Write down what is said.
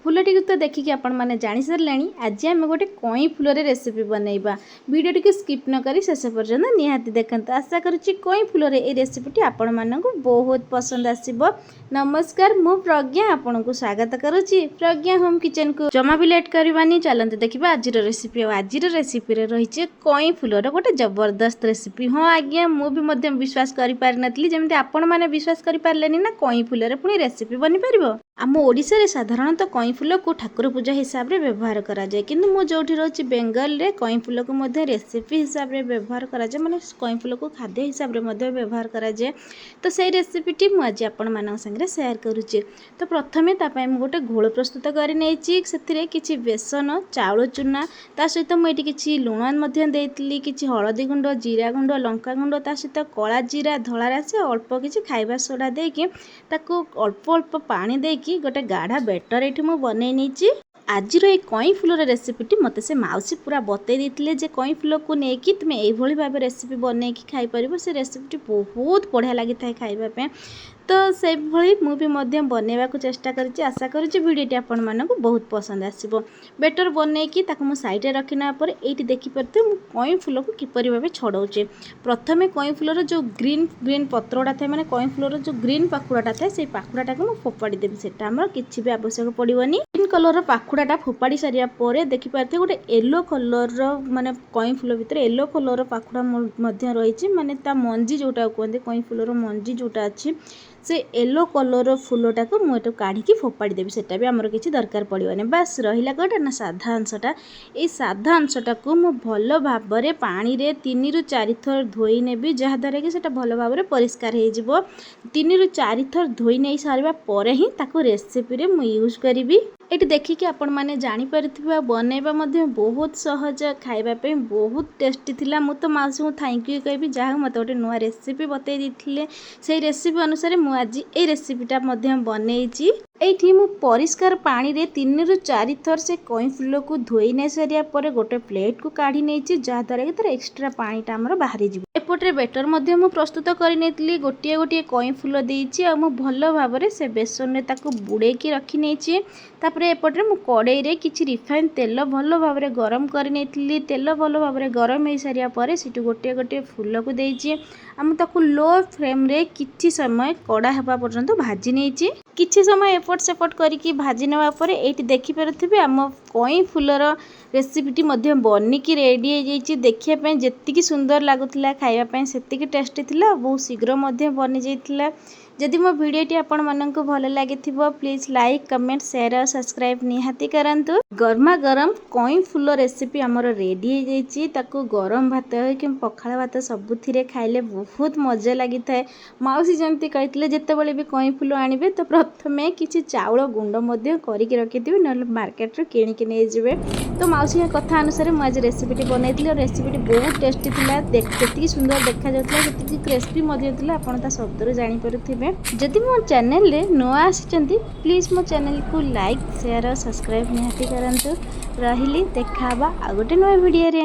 फूलटी तो देखिए आपण मैंने जानी सारे आज आम गोटे कई फूलर रेसिपी बनइबा वीडियो टी स्किप न करी शेष पर्यंत निहाती देखते आशा करुच्ची कई फूलर ये रेसिपी आपण मानक बहुत पसंद आसीबो। नमस्कार मु प्रज्ञा आपन को स्वागत करुच्ची प्रज्ञा होम किचन को जमा भी लेट करवानी चलते देखा आज रेसिपी आज रेसिपी रही कई फूलर गोटे जबरदस्त रेसिपी। हाँ आज्ञा मुझे विश्वास कर पारि नथली जमी आपण मैंने विश्वास कर पारे ना कई फूलर पुणी रेसिपी बनी पार। आम ओडिशा रे साधारणतः कई फूल को ठाकुर पूजा हिसाब रे व्यवहार करा जाए किंतु मु जोठी रही बेंगल रे कई फूल को मध्य रेसिपी हिसाब रे व्यवहार करा जाए माने कई फूल को खाद्य हिसाब रे मध्य व्यवहार करा जाए। तो सेही रेसिपीटी मु आज आपण मानक संगे शेयर करूची। तो प्रथमे तापाई मु गोटे घोल प्रस्तुत करि नेछि सेथिरे किछि बेसन चाउल चूना ता सहित मु एठी किछि लुण मध्य देइतली किछि हळदी गुंड जीरा गुंड लंका गुंड ता सहित कला जीरा धला राशि अल्प किछि खाइबा सोडा देकी ताकू अल्प अल्प पानी देकी गोटे गाढ़ा बेटर ये बन नहीं। आज कई फूलर रेसिपीटी मत से मौसी पूरा बतई देते जे कई फूल को लेकिन तुम यही भाव रेसिपी बनई खाईपर से रेसिपीटी बहुत बढ़िया लगी था खाइबा। तो से भली मु भी मध्य बनैबा को चेष्टा करी आशा करी वीडियोटी आपण मानक बहुत पसंद आसीबो। बेटर बनैकी ताको मु साइड रे रखिना पर एटी देखि परते मु कई फूल को किपरि भाबे छडौचे। प्रथमे कई फूलर जो ग्रीन ग्रीन पत्रोडा थाए माने कई फूलर जो ग्रीन पाखुड़ाटा थाए से पाखुड़ाटा को मु फोपाड़ी देबी सेटा हमर किछि भी आवश्यक पड़िबनी। ग्रीन कलर पाखुड़ाटा फोपाड़ी सारिया परे देखि परते गोटे येलो कलर माने कई फूल भितर येलो कलर पाखुड़ा मध्य रहिछि माने ता मंजी जोटा कहते कई फूलर मंजी जोटा अछि से येलो कलर फूलटा को मुझे काढ़ी फोपाड़ी देवी सेटा भी आमर किसी दरकार पड़े। बास रहा कटा ना साधा अंशटा ये साधा अंशटा को मु भल भाव में पानी रे 3 ରୁ 4 थर धोई नेबी जहाँद्वारा कि सेटा भल भाव में परिष्कार हो 3 ରୁ 4 थर धोई नहीं सारा पर ही ताको रेसिपी रे मु यूज करी। ये देखिए आपण मैंने जापर बनैबा बहुत सहज खाइबापी बहुत टेस्टी थिला। मु तो मौसी को थैंक यू कहि जहाँ मत गोटे नुआ रेसिपी बतई देते से रेसिपी अनुसार मु आज ये रेसिपीटा बनई। एठी मु परिष्कार पानी रे 3 ରୁ 4 थर से कई फूल को धोई नहीं सारिया पर गोटे प्लेट को काढ़ी नहीं जहाँद्वारा कि तार एक्सट्रा पानीटा आमर बाहरी जीव। एपटे बेटर मध्य मु प्रस्तुत करनी गोटे गोटे कई फूल देइछि आ मु भल भाव में से बेसन रे ताको बुड़ेकी रखी नहीं। तापरे एपटे मु कड़ाई रे किछि रिफाइन तेल भल भाव में गरम करनी तेल भल भाव में गरम हो सारिया पर सिटु गोटे गोटे फूल को देइछि आम ताको लो फ्लेम रे किछि समय कड़ा हेबा पर्यंत भाजी नहीं। किछि समय एपट सेपट करिकी भाजी नेवा परे एठी देखि पारुथिबे आम कई फूलर रेसिपीटी मध्य बनिकी रेडी हो जाइए। देखिए पे जेतिकी सुंदर लगुला खाइबा सेतिकी टेस्टी थिला बहुत शीघ्र मध्य बनी जाइथिला। जदि मो वीडियोटी आपण माननकु भल लागिथिबो प्लीज लाइक कमेंट शेयर और सब्सक्राइब निहाती करंतु। गरमा गरम कई फूल रेसिपी आमर रेडी हो जाइए ताकू गरम भात हो कि पखाळ भात सबुथिरे खाइले बहुत मजा लगी थाए। मौसी जमती कहितले जेतेबेले भी कई फूल आनिबे तो प्रथमे किछि चाउल गुंड मध्य करिक रखिथिबे नले मार्केट रे किनिके नै जिवे। तो मौसी कथा अनुसार मु आज रेसिपीटी बनैथिले और रेसिपीटी बहुत टेस्टी थिला जेतिकी सुंदर देखा जाउथला जेतिकी क्रिस्पी मध्य थिला आपण ता शब्दरे जानि पारुथिबे। जदि मो चैनल रे नुआ आसिचंती प्लीज मो चैनल को लाइक शेयर और सब्सक्राइब निहाती करंतु। रहिली देखाबा आ गोटे नुआ वीडियो रे।